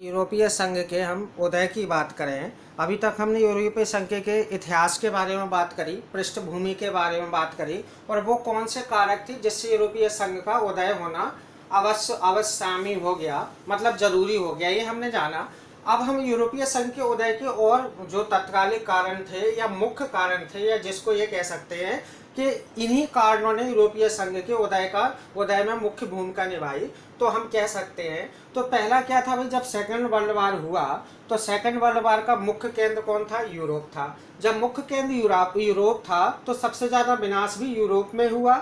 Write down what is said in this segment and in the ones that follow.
यूरोपीय संघ के हम उदय की बात करें। अभी तक हमने यूरोपीय संघ के इतिहास के बारे में बात करी, पृष्ठभूमि के बारे में बात करी और वो कौन से कारक थे जिससे यूरोपीय संघ का उदय होना अवश्यामी हो गया, मतलब जरूरी हो गया, ये हमने जाना। अब हम यूरोपीय संघ के उदय के और जो तत्कालिक कारण थे या मुख्य कारण थे या जिसको ये कह सकते हैं कि इन्हीं कारणों ने यूरोपीय संघ के उदय में मुख्य भूमिका निभाई, तो हम कह सकते हैं। तो पहला क्या था भाई, जब सेकंड वर्ल्ड वार हुआ तो सेकंड वर्ल्ड वार का मुख्य केंद्र कौन था? यूरोप था। जब मुख्य केंद्र यूरोप था तो सबसे ज्यादा विनाश भी यूरोप में हुआ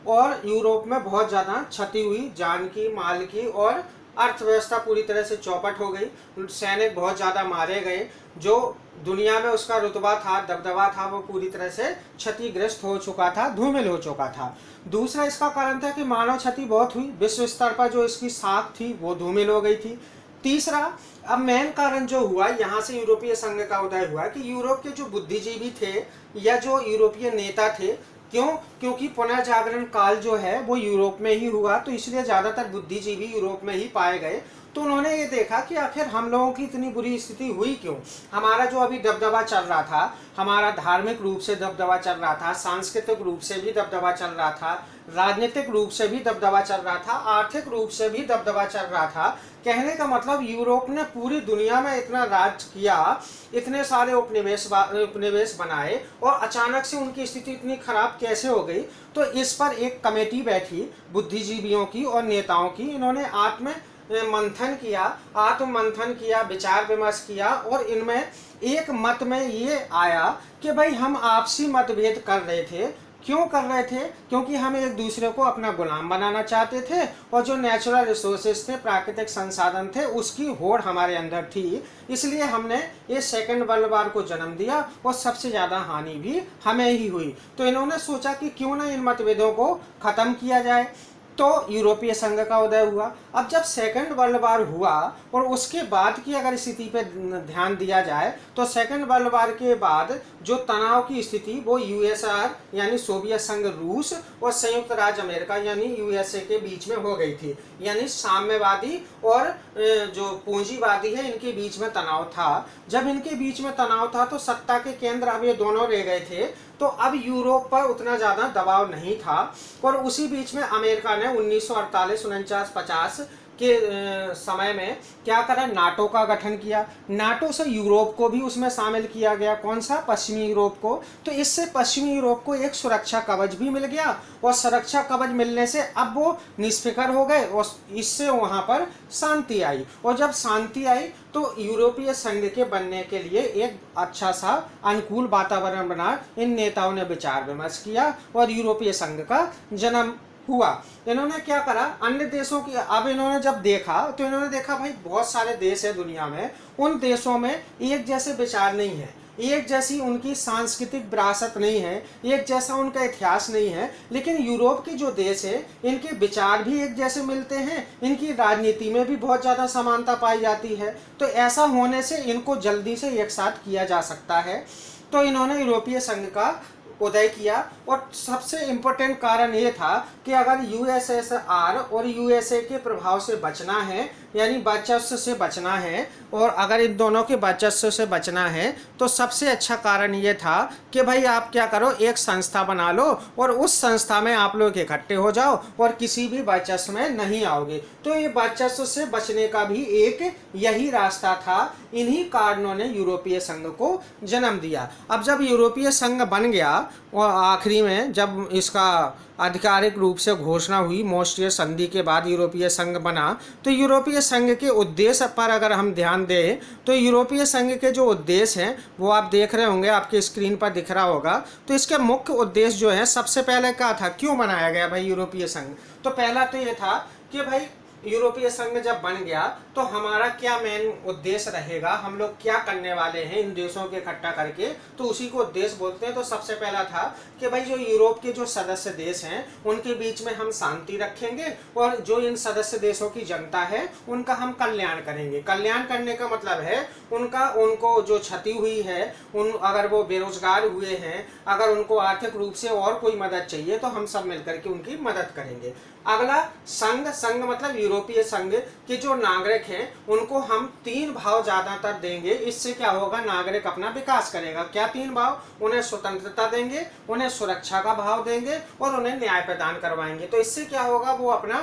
और यूरोप में बहुत ज्यादा क्षति हुई, जान की, माल की, और अर्थव्यवस्था पूरी तरह से चौपट हो गई। सैनिक बहुत ज्यादा मारे गए, जो दुनिया में उसका रुतबा था, दबदबा था, वो पूरी तरह से क्षतिग्रस्त हो चुका था, धूमिल हो चुका था। दूसरा इसका कारण था कि मानव क्षति बहुत हुई, विश्व स्तर पर जो इसकी साख थी वो धूमिल हो गई थी। तीसरा, अब मेन कारण जो हुआ, यहाँ से यूरोपीय संघ का उदय हुआ कि यूरोप के जो बुद्धिजीवी थे या जो यूरोपीय नेता थे, क्योंकि पुनर्जागरण काल जो है वो यूरोप में ही हुआ, तो इसलिए ज्यादातर बुद्धिजीवी यूरोप में ही पाए गए। तो उन्होंने ये देखा कि आखिर हम लोगों की इतनी बुरी स्थिति हुई क्यों। हमारा जो अभी दबदबा चल रहा था, हमारा धार्मिक रूप से दबदबा चल रहा था, सांस्कृतिक रूप से भी दबदबा चल रहा था, राजनीतिक रूप से भी दबदबा चल रहा था, आर्थिक रूप से भी दबदबा चल रहा था। कहने का मतलब यूरोप ने पूरी दुनिया में इतना राज किया, इतने सारे उपनिवेश बनाए, और अचानक से उनकी स्थिति इतनी खराब कैसे हो गई। तो इस पर एक कमेटी बैठी बुद्धिजीवियों की और नेताओं की। इन्होंने आत्ममंथन किया, विचार विमर्श किया, और इनमें एक मत में ये आया कि भाई हम आपसी मतभेद कर रहे थे। क्यों कर रहे थे? क्योंकि हम एक दूसरे को अपना गुलाम बनाना चाहते थे, और जो नेचुरल रिसोर्सेज थे, प्राकृतिक संसाधन थे, उसकी होड़ हमारे अंदर थी। इसलिए हमने ये सेकंड वर्ल्ड वार को जन्म दिया और सबसे ज्यादा हानि भी हमें ही हुई। तो इन्होंने सोचा कि क्यों ना इन मतभेदों को खत्म किया जाए, तो यूरोपीय संघ का उदय हुआ। अब जब सेकंड वर्ल्ड वार हुआ और उसके बाद की अगर स्थिति पे ध्यान दिया जाए, तो सेकंड वर्ल्ड वार के बाद जो तनाव की स्थिति वो यूएसआर यानी सोवियत संघ रूस और संयुक्त राज्य अमेरिका यानी यूएसए के बीच में हो गई थी। यानी साम्यवादी और जो पूंजीवादी है, इनके बीच में तनाव था। जब इनके बीच में तनाव था तो सत्ता के केंद्र अब ये दोनों रह गए थे, तो अब यूरोप पर उतना ज्यादा दबाव नहीं था। और उसी बीच में अमेरिका ने 1948, 49, 50 के समय में क्या करा, नाटो का गठन किया। नाटो से यूरोप को भी उसमें शामिल किया गया। कौन सा? पश्चिमी यूरोप को। तो इससे पश्चिमी यूरोप को एक सुरक्षा कवच भी मिल गया, और सुरक्षा कवच मिलने से अब वो निष्फिकर हो गए और इससे वहां पर शांति आई। और जब शांति आई तो यूरोपीय संघ के बनने के लिए एक अच्छा सा अनुकूल वातावरण बना। इन नेताओं ने विचार विमर्श किया और यूरोपीय संघ का जन्म हुआ। इन्होंने क्या करा, अन्य देशों की, अब इन्होंने जब देखा तो इन्होंने देखा भाई बहुत सारे देश है दुनिया में, उन देशों में एक जैसे विचार नहीं है, एक जैसी उनकी सांस्कृतिक विरासत नहीं है, एक जैसा उनका इतिहास नहीं है। लेकिन यूरोप के जो देश है, इनके विचार भी एक जैसे मिलते हैं, इनकी राजनीति में भी बहुत ज्यादा समानता पाई जाती है। तो ऐसा होने से इनको जल्दी से एक साथ किया जा सकता है। तो इन्होंने यूरोपीय संघ का उदय किया। और सबसे इम्पोर्टेंट कारण ये था कि अगर यूएसएसआर और यूएसए के प्रभाव से बचना है, यानी वर्चस्व से बचना है, और अगर इन दोनों के वर्चस्व से बचना है, तो सबसे अच्छा कारण ये था कि भाई आप क्या करो, एक संस्था बना लो और उस संस्था में आप लोग इकट्ठे हो जाओ और किसी भी वर्चस्व में नहीं आओगे। तो ये वर्चस्व से बचने का भी एक यही रास्ता था। इन्हीं कारणों ने यूरोपीय संघ को जन्म दिया। अब जब यूरोपीय संघ बन गया और आखिरी में जब इसका आधिकारिक रूप से घोषणा हुई, मोस्ट्रियल संधि के बाद यूरोपीय संघ बना, तो यूरोपीय संघ के उद्देश्य पर अगर हम ध्यान दें तो यूरोपीय संघ के जो उद्देश्य हैं वो आप देख रहे होंगे, आपके स्क्रीन पर दिख रहा होगा। तो इसके मुख्य उद्देश्य जो है, सबसे पहले क्या था, क्यों बनाया गया भाई यूरोपीय संघ? तो पहला तो ये था कि भाई यूरोपीय संघ जब बन गया तो हमारा क्या मेन उद्देश्य रहेगा, हम लोग क्या करने वाले हैं इन देशों के इकट्ठा करके, तो उसी को उद्देश्य बोलते हैं। तो सबसे पहला था कि भाई जो यूरोप के जो सदस्य देश हैं उनके बीच में हम शांति रखेंगे, और जो इन सदस्य देशों की जनता है उनका हम कल्याण करेंगे। कल्याण करने का मतलब है उनको जो क्षति हुई है, अगर वो बेरोजगार हुए हैं, अगर उनको आर्थिक रूप से और कोई मदद चाहिए, तो हम सब मिलकर के उनकी मदद करेंगे। अगला संघ, संघ मतलब यूरोपीय संघ के जो नागरिक हैं उनको हम 3 भाव ज्यादातर देंगे। इससे क्या होगा, नागरिक अपना विकास करेगा। क्या 3 भाव? उन्हें स्वतंत्रता देंगे, उन्हें सुरक्षा का भाव देंगे और उन्हें न्याय प्रदान करवाएंगे। तो इससे क्या होगा, वो अपना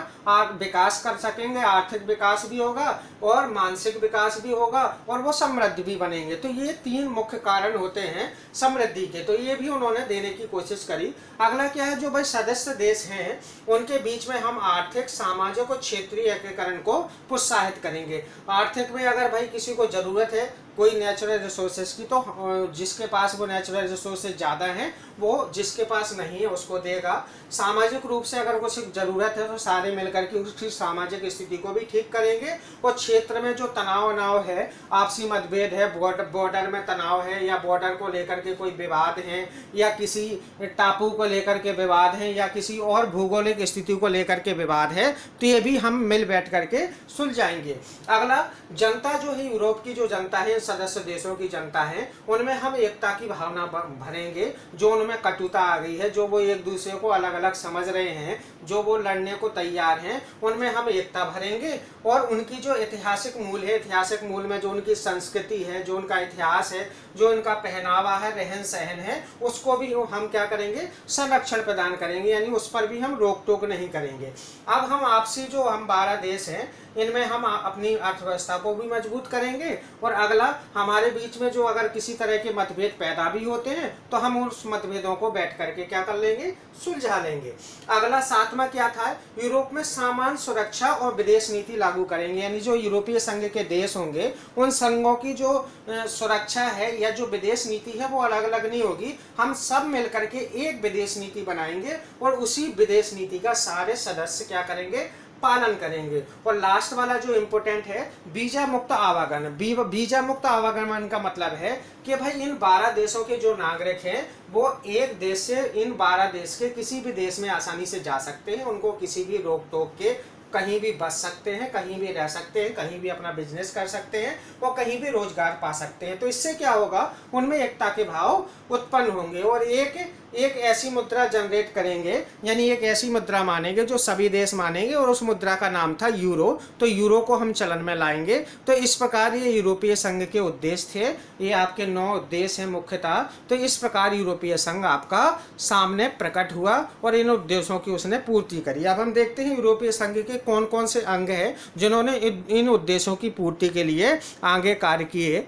विकास कर सकेंगे, आर्थिक विकास भी होगा और मानसिक विकास भी होगा और वो समृद्ध भी बनेंगे। तो ये 3 मुख्य कारण होते हैं समृद्धि के, तो ये भी उन्होंने देने की कोशिश करी। अगला क्या है, जो भाई सदस्य देश हैं उनके बीच में हम आर्थिक, सामाजिक और क्षेत्रीय एकीकरण को प्रोत्साहित करेंगे। आर्थिक में अगर भाई किसी को जरूरत है कोई नेचुरल रिसोर्सेज की, तो जिसके पास वो नेचुरल रिसोर्सेज ज़्यादा हैं वो जिसके पास नहीं है उसको देगा। सामाजिक रूप से अगर कुछ ज़रूरत है तो सारे मिलकर के उसकी सामाजिक स्थिति को भी ठीक करेंगे। और क्षेत्र में जो तनाव है, आपसी मतभेद है, बॉर्डर में तनाव है या बॉर्डर को लेकर के कोई विवाद है या किसी टापू को लेकर के विवाद है या किसी और भौगोलिक स्थिति को लेकर के विवाद है, तो ये भी हम मिल बैठ करके सुलझाएंगे। अगला, जनता जो है, यूरोप की जो जनता है, सदस्य देशों की जनता है, उनमें हम एकता की भावना भरेंगे। जो उनमें कटुता आ गई है, जो वो एक दूसरे को अलग अलग समझ रहे हैं, जो वो लड़ने को तैयार हैं, उनमें हम एकता भरेंगे। और उनकी जो ऐतिहासिक मूल है, ऐतिहासिक मूल में जो उनकी संस्कृति है, जो उनका इतिहास है, जो उनका पहनावा है, रहन सहन है, उसको भी हम क्या करेंगे, संरक्षण प्रदान करेंगे, यानी उस पर भी हम रोक टोक नहीं करेंगे। अब हम आपसी जो हम 12 देश हैं इनमें हम अपनी अर्थव्यवस्था को भी मजबूत करेंगे। और अगला, हमारे बीच में जो अगर किसी तरह के मतभेद पैदा भी होते हैं तो हम उस मतभेदों को बैठ करके क्या कर लेंगे, सुलझा लेंगे। अगला 7वां क्या था, यूरोप में सामान्य सुरक्षा और विदेश नीति लागू करेंगे। यानी जो यूरोपीय संघ के देश होंगे उन संघों की जो सुरक्षा है या जो विदेश नीति है वो अलग अलग नहीं होगी, हम सब मिल करके एक विदेश नीति बनाएंगे और उसी विदेश नीति का सारे सदस्य क्या करेंगे, पालन करेंगे। और लास्ट वाला जो इम्पोर्टेंट है, वीजा मुक्त आवागमन। वीजा मुक्त आवागमन का मतलब है कि भाई इन 12 देशों के जो नागरिक हैं वो एक देश से इन 12 देश के किसी भी देश में आसानी से जा सकते हैं, उनको किसी भी रोक टोक के कहीं भी बस सकते हैं, कहीं भी रह सकते हैं, कहीं भी अपना बिजनेस कर सकते हैं और कहीं भी रोजगार पा सकते हैं। तो इससे क्या होगा, उनमें एकता के भाव उत्पन्न होंगे और एक ऐसी मुद्रा जनरेट करेंगे, यानी एक ऐसी मुद्रा मानेंगे जो सभी देश मानेंगे और उस मुद्रा का नाम था यूरो। तो यूरो को हम चलन में लाएंगे। तो इस प्रकार ये यूरोपीय संघ के उद्देश्य थे। ये आपके 9 उद्देश्य हैं मुख्यतः। तो इस प्रकार यूरोपीय संघ आपका सामने प्रकट हुआ और इन उद्देश्यों की उसने पूर्ति करी। अब हम देखते हैं यूरोपीय संघ के कौन कौन से अंग हैं जिन्होंने इन उद्देश्यों की पूर्ति के लिए आगे कार्य किए।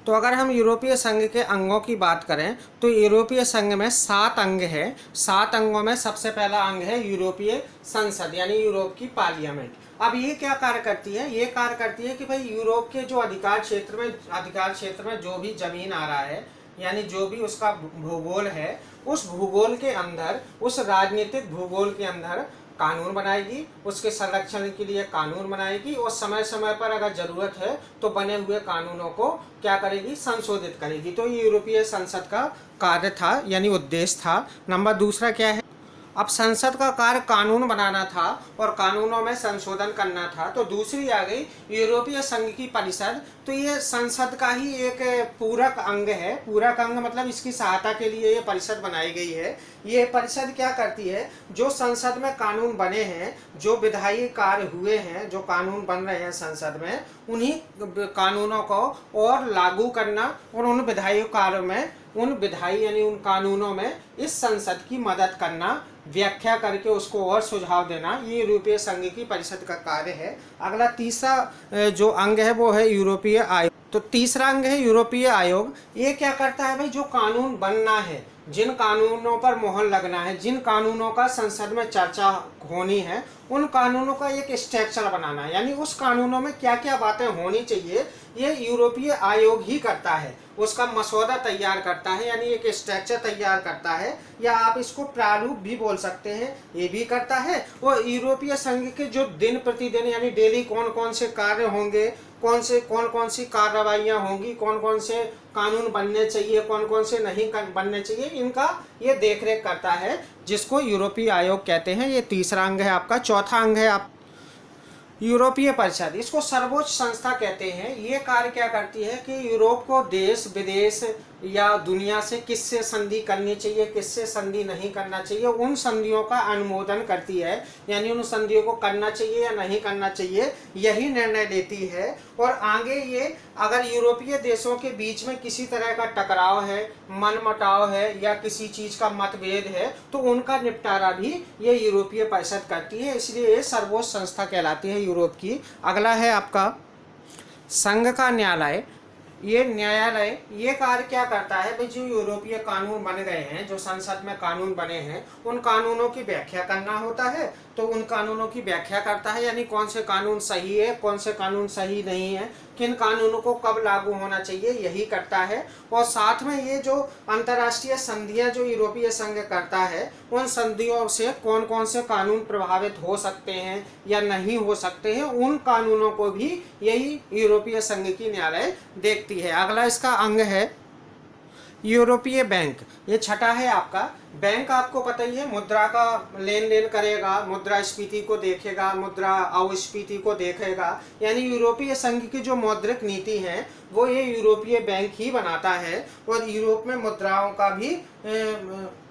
तो अगर हम यूरोपीय संघ के अंगों की बात करें तो यूरोपीय संघ में 7 अंग हैं। 7 अंगों में सबसे पहला अंग है यूरोपीय संसद, यानी यूरोप की पार्लियामेंट। अब ये क्या कार्य करती है, ये कार्य करती है कि भाई यूरोप के जो अधिकार क्षेत्र में जो भी जमीन आ रहा है, यानी जो भी उसका भूगोल है, उस भूगोल के अंदर, उस राजनीतिक भूगोल के अंदर कानून बनाएगी, उसके संरक्षण के लिए कानून बनाएगी और समय समय पर अगर जरूरत है तो बने हुए कानूनों को क्या करेगी, संशोधित करेगी। तो ये यूरोपीय संसद का कार्य था, यानी उद्देश्य था। नंबर दूसरा क्या है, अब संसद का कार्य कानून बनाना था और कानूनों में संशोधन करना था। तो दूसरी आ गई यूरोपीय संघ की परिषद। तो ये संसद का ही एक पूरक अंग है। पूरक अंग मतलब इसकी सहायता के लिए ये परिषद बनाई गई है। ये परिषद क्या करती है, जो संसद में कानून बने हैं, जो विधायी कार्य हुए हैं, जो कानून बन रहे हैं संसद में, उन्हीं कानूनों को और लागू करना और उन विधायी कार्यों में, उन विधायी यानी उन कानूनों में इस संसद की मदद करना, व्याख्या करके उसको और सुझाव देना, ये यूरोपीय संघ की परिषद का कार्य है। अगला तीसरा जो अंग है वो है यूरोपीय आयोग। तो तीसरा अंग है यूरोपीय आयोग। ये क्या करता है भाई, जो कानून बनना है, जिन कानूनों पर मोहर लगना है, जिन कानूनों का संसद में चर्चा होनी है, उन कानूनों का एक स्ट्रक्चर बनाना है, यानी उस कानूनों में क्या क्या बातें होनी चाहिए ये यूरोपीय आयोग ही करता है। उसका मसौदा तैयार करता है, यानी एक स्ट्रक्चर तैयार करता है, या आप इसको प्रारूप भी बोल सकते हैं, ये भी करता है। और यूरोपीय संघ के जो दिन प्रतिदिन यानी डेली कौन कौन से कार्य होंगे, कौन कौन सी कार्रवाइयाँ होंगी, कौन कौन से कानून बनने चाहिए, कौन कौन से नहीं बनने चाहिए, इनका ये देखरेख करता है, जिसको यूरोपीय आयोग कहते हैं। ये तीसरा अंग है आपका। चौथा अंग है आप यूरोपीय परिषद, इसको सर्वोच्च संस्था कहते हैं। ये कार्य क्या करती है कि यूरोप को देश विदेश या दुनिया से किससे संधि करनी चाहिए, किससे संधि नहीं करना चाहिए, उन संधियों का अनुमोदन करती है, यानी उन संधियों को करना चाहिए या नहीं करना चाहिए, यही निर्णय लेती है। और आगे ये अगर यूरोपीय देशों के बीच में किसी तरह का टकराव है, मनमुटाव है या किसी चीज़ का मतभेद है, तो उनका निपटारा भी ये यूरोपीय परिषद करती है, इसलिए ये सर्वोच्च संस्था कहलाती है यूरोप की। अगला है आपका संघ का न्यायालय। ये न्यायालय ये कार्य क्या करता है भाई, जो यूरोपीय कानून बन गए हैं, जो संसद में कानून बने हैं, उन कानूनों की व्याख्या करना होता है, तो उन कानूनों की व्याख्या करता है, यानी कौन से कानून सही है, कौन से कानून सही नहीं है, किन कानूनों को कब लागू होना चाहिए, यही करता है। और साथ में ये जो अंतर्राष्ट्रीय संधियां जो यूरोपीय संघ करता है, उन संधियों से कौन कौन से कानून प्रभावित हो सकते हैं या नहीं हो सकते हैं, उन कानूनों को भी यही यूरोपीय संघ की न्यायालय देखती है। अगला इसका अंग है यूरोपीय बैंक। ये छठा है आपका। बैंक आपको पता ही है, मुद्रा का लेन देन करेगा, मुद्रास्फीति को देखेगा, मुद्रा अपस्फीति को देखेगा, यानी यूरोपीय संघ की जो मौद्रिक नीति है वो ये यूरोपीय बैंक ही बनाता है, और यूरोप में मुद्राओं का भी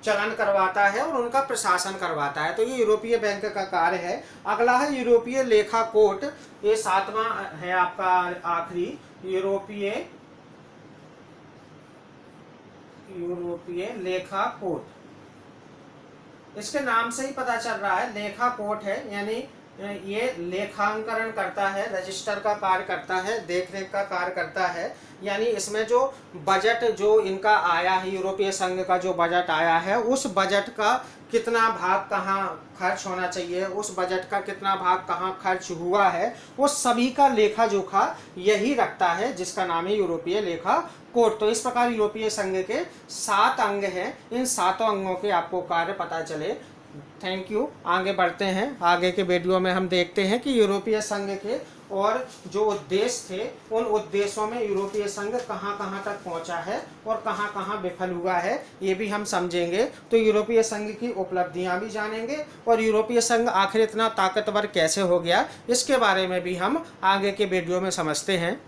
चलन करवाता है और उनका प्रशासन करवाता है, तो ये यूरोपीय बैंक का कार्य है। अगला है यूरोपीय लेखा कोर्ट। ये सातवां है आपका आखिरी, यूरोपीय लेखा कोर्ट। इसके नाम से ही पता चल रहा है लेखा कोर्ट है, यानी ये लेखांकन करता है, रजिस्टर का कार्य करता है, देखरेख का कार्य करता है, यानी इसमें जो बजट जो इनका आया है, यूरोपीय संघ का जो बजट आया है, उस बजट का कितना भाग कहाँ खर्च होना चाहिए, उस बजट का कितना भाग कहाँ खर्च हुआ है, वो सभी का लेखा जोखा यही रखता है, जिसका नाम है यूरोपीय लेखा कोर्ट। तो इस प्रकार यूरोपीय संघ के 7 अंग हैं, इन 7 अंगों के आपको कार्य पता चले। Thank you. आगे बढ़ते हैं, आगे के वीडियो में हम देखते हैं कि यूरोपीय संघ के और जो उद्देश्य थे, उन उद्देश्यों में यूरोपीय संघ कहाँ कहाँ तक पहुँचा है और कहाँ कहाँ विफल हुआ है, ये भी हम समझेंगे। तो यूरोपीय संघ की उपलब्धियाँ भी जानेंगे और यूरोपीय संघ आखिर इतना ताकतवर कैसे हो गया, इसके बारे में भी हम आगे के वीडियो में समझते हैं।